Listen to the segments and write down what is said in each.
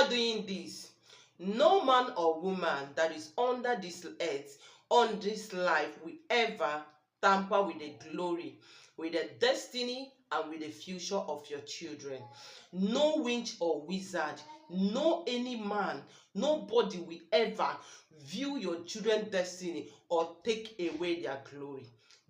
start doing this, no man or woman that is under this earth, on this life, will ever tamper with the glory, with the destiny, and with the future of your children. No witch or wizard, no any man, nobody will ever view your children's destiny or take away their glory.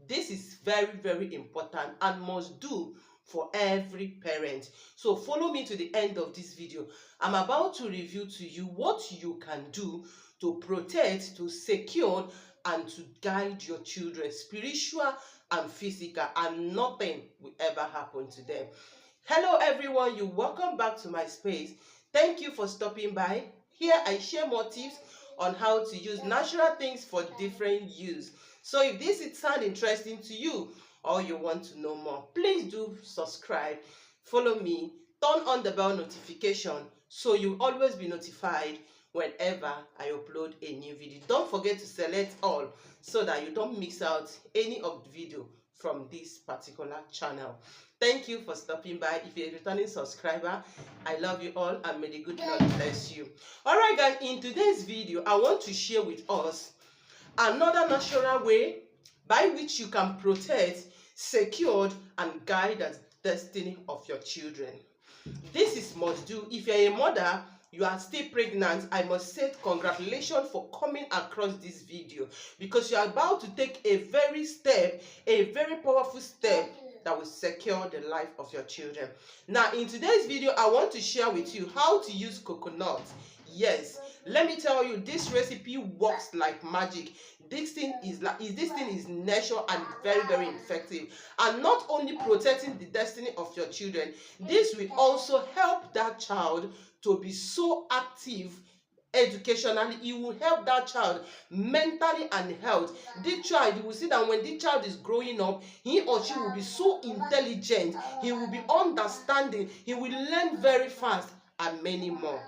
This is very, very important and must do for every parent. So follow me to the end of this video. I'm about to review to you what you can do to protect, to secure, and to guide your children, spiritual and physical, and nothing will ever happen to them. Hello everyone, you're welcome back to my space. Thank you for stopping by. Here I share more tips on how to use natural things for different use. So if this sounds interesting to you or you want to know more, please do subscribe, follow me, turn on the bell notification so you'll always be notified whenever I upload a new video. Don't forget to select all so that you don't miss out any of the video from this particular channel. Thank you for stopping by. If you're a returning subscriber, I love you all and may the good Lord bless you. Alright guys, in today's video, I want to share with us another natural way by which you can protect, secure, and guide the destiny of your children. This is must do. If you're a mother, you are still pregnant, I must say congratulations for coming across this video, because you are about to take a very powerful step that will secure the life of your children. Now in today's video, I want to share with you how to use coconut. Yes, let me tell you, this recipe works like magic. This thing is natural and very, very effective, and not only protecting the destiny of your children, this will also help that child to be so active educationally. It will help that child mentally and health. This child, you will see that when this child is growing up, he or she will be so intelligent, he will be understanding, he will learn very fast, and many more.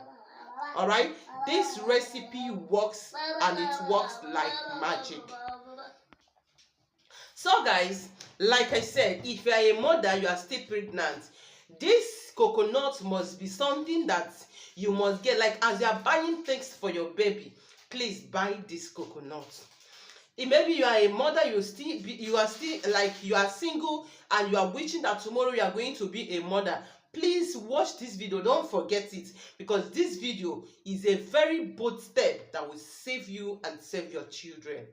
All right, this recipe works and it works like magic. So guys, like I said, if you are a mother, you are still pregnant, this coconut must be something that you must get. Like as you are buying things for your baby, please buy this coconut. If maybe you are a mother, you are still like you are single and you are wishing that tomorrow you are going to be a mother, please watch this video. Don't forget it, because this video is a very bold step that will save you and save your children.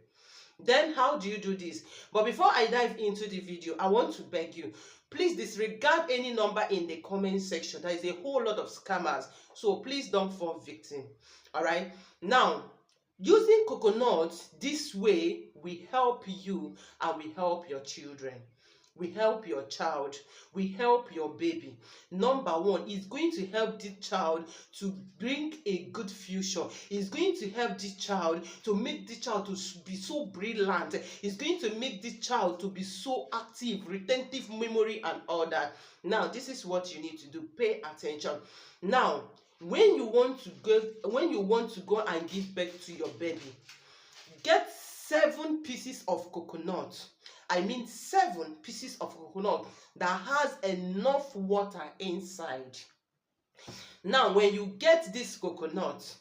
Then how do you do this? But before I dive into the video, I want to beg you, please disregard any number in the comment section. There is a whole lot of scammers, so please don't fall victim. All right, now using coconut this way will help you and will help your children, we help your child, we help your baby. Number one, is going to help this child to bring a good future. It's going to help this child to make this child to be so brilliant. It's going to make this child to be so active, retentive memory and all that. Now this is what you need to do. Pay attention. Now when you want to go and give birth to your baby, get 7 pieces of coconut. I mean 7 pieces of coconut that has enough water inside. Now when you get this coconut,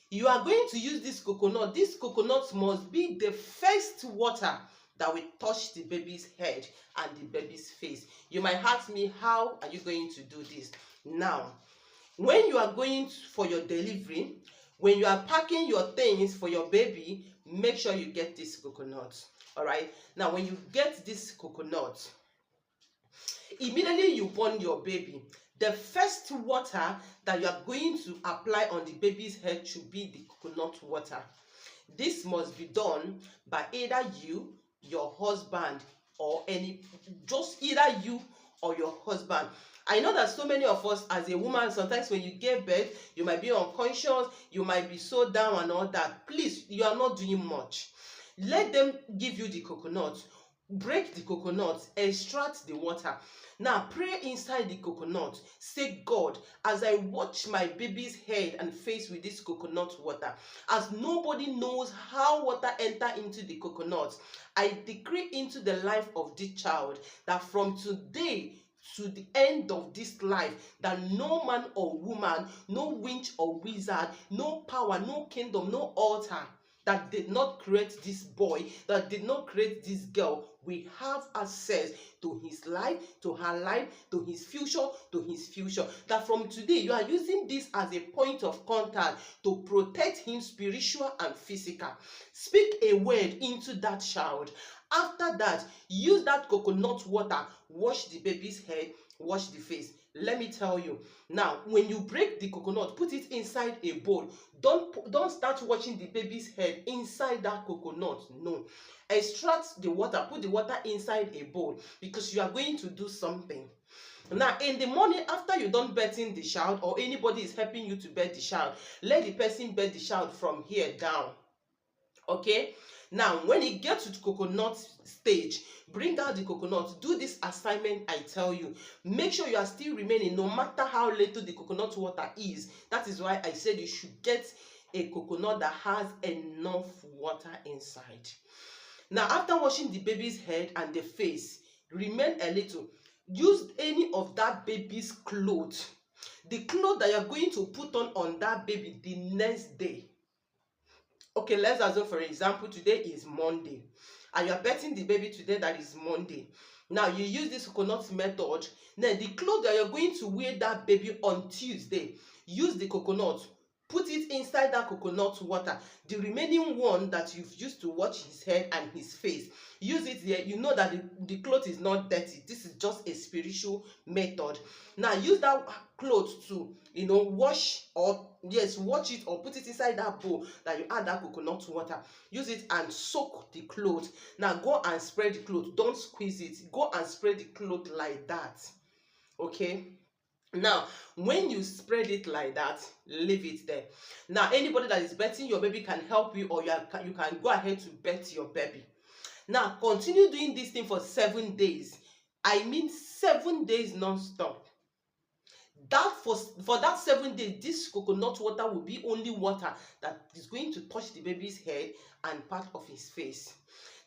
you are going to use this coconut. This coconut must be the first water that will touch the baby's head and the baby's face. You might ask me, how are you going to do this? Now when you are going for your delivery, when you are packing your things for your baby, make sure you get this coconut. All right, now when you get this coconut, immediately you born your baby, the first water that you are going to apply on the baby's head should be the coconut water. This must be done by either you, your husband, or just either you or your husband. I know that so many of us as a woman, sometimes when you give birth, you might be unconscious, you might be so down and all that. Please, you are not doing much. Let them give you the coconut, break the coconut, extract the water. Now pray inside the coconut. Say, God, as I watch my baby's head and face with this coconut water, as nobody knows how water enter into the coconut, I decree into the life of this child that from today to the end of this life, that no man or woman, no witch or wizard, no power, no kingdom, no altar that did not create this boy, that did not create this girl, we have access to his life, to her life, to his future, to his future. That from today, you are using this as a point of contact to protect him spiritual and physical. Speak a word into that child. After that, use that coconut water, wash the baby's head, wash the face. Let me tell you, now when you break the coconut, put it inside a bowl. Don't start washing the baby's head inside that coconut. No, extract the water, put the water inside a bowl, because you are going to do something. Now in the morning, after you done birthing the child, or anybody is helping you to birth the child, let the person birth the child from here down. Okay, now when it gets to the coconut stage, bring out the coconut. Do this assignment I tell you. Make sure you are still remaining, no matter how little the coconut water is. That is why I said you should get a coconut that has enough water inside. Now after washing the baby's head and the face, remain a little. Use any of that baby's clothes, the clothes that you're going to put on that baby the next day. Okay, let's assume for example today is Monday and you are birthing the baby today, that is Monday. Now you use this coconut method. Now the clothes that you're going to wear that baby on Tuesday, use the coconut, put it inside that coconut water. The remaining one that you've used to wash his head and his face, use it there. You know that the cloth is not dirty. This is just a spiritual method. Now use that cloth to wash, or yes, wash it or put it inside that bowl that you add that coconut water. Use it and soak the cloth. Now go and spread the cloth. Don't squeeze it. Go and spread the cloth like that. Okay. Now when you spread it like that, leave it there. Now anybody that is birthing your baby can help you, or you can go ahead to birth your baby. Now continue doing this thing for 7 days. I mean 7 days non-stop. That for that 7 days, this coconut water will be only water that is going to touch the baby's head and part of his face.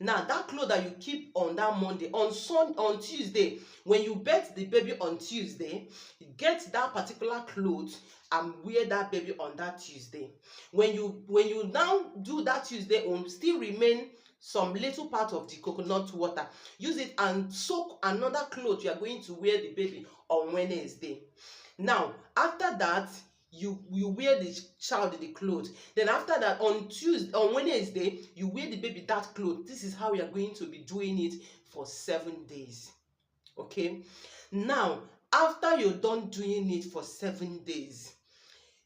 Now that cloth that you keep on that Monday, on Tuesday, when you birth the baby on Tuesday, get that particular cloth and wear that baby on that Tuesday. When you now do that Tuesday, still remain some little part of the coconut water. Use it and soak another cloth you are going to wear the baby on Wednesday. Now after that, you wear the child the clothes. Then after that, on Wednesday, you wear the baby that clothes. This is how you are going to be doing it for 7 days. Okay, now after you're done doing it for 7 days,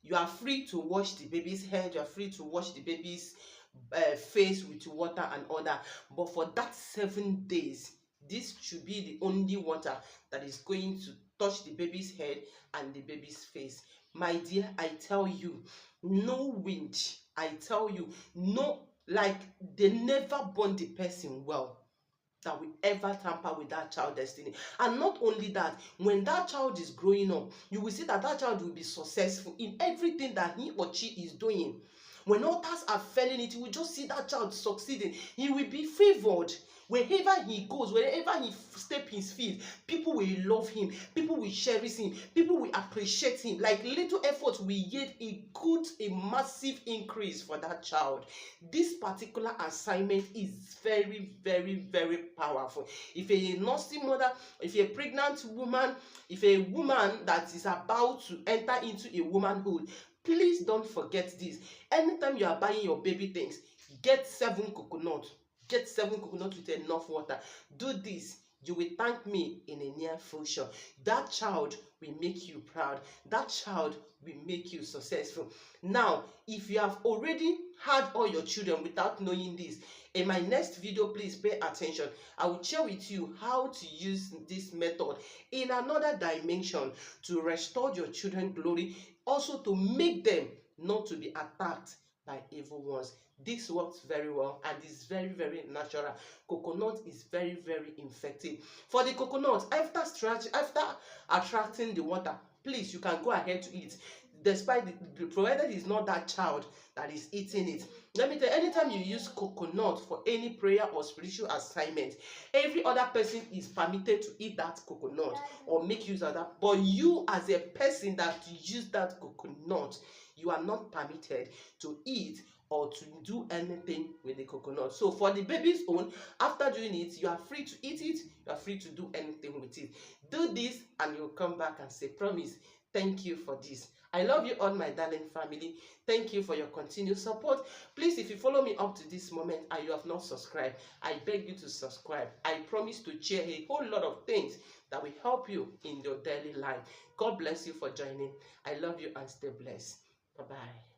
you are free to wash the baby's head, you are free to wash the baby's face with water and all that. But for that 7 days, this should be the only water that is going to touch the baby's head and the baby's face. My dear, I tell you, no winch. I tell you, no, like they never born the person well that will ever tamper with that child's destiny. And not only that, when that child is growing up, you will see that that child will be successful in everything that he or she is doing. When others are failing it, you will just see that child succeeding. He will be favored. Wherever he goes, wherever he step his feet, people will love him, people will cherish him, people will appreciate him. Like little effort will yield a massive increase for that child. This particular assignment is very, very, very powerful. If a nursing mother, if a pregnant woman, if a woman that is about to enter into a womanhood, please don't forget this. Anytime you are buying your baby things, get 7 coconuts. Get 7 coconuts with enough water. Do this. You will thank me in a near future. That child will make you proud. That child will make you successful. Now, if you have already had all your children without knowing this, in my next video, please pay attention. I will share with you how to use this method in another dimension to restore your children's glory, also to make them not to be attacked by evil ones. This works very well and is very, very natural. Coconut is very, very effective. For the coconut, after attracting the water, please, you can go ahead to eat. despite provided it's not that child that is eating it. Let me tell you, anytime you use coconut for any prayer or spiritual assignment, every other person is permitted to eat that coconut or make use of that. But you, as a person that use that coconut, you are not permitted to eat or to do anything with the coconut. So for the baby's own, after doing it, you are free to eat it, you are free to do anything with it. Do this and you'll come back and say, promise, thank you for this. I love you all, my darling family. Thank you for your continued support. Please, if you follow me up to this moment and you have not subscribed, I beg you to subscribe. I promise to share a whole lot of things that will help you in your daily life. God bless you for joining. I love you and stay blessed. Bye-bye.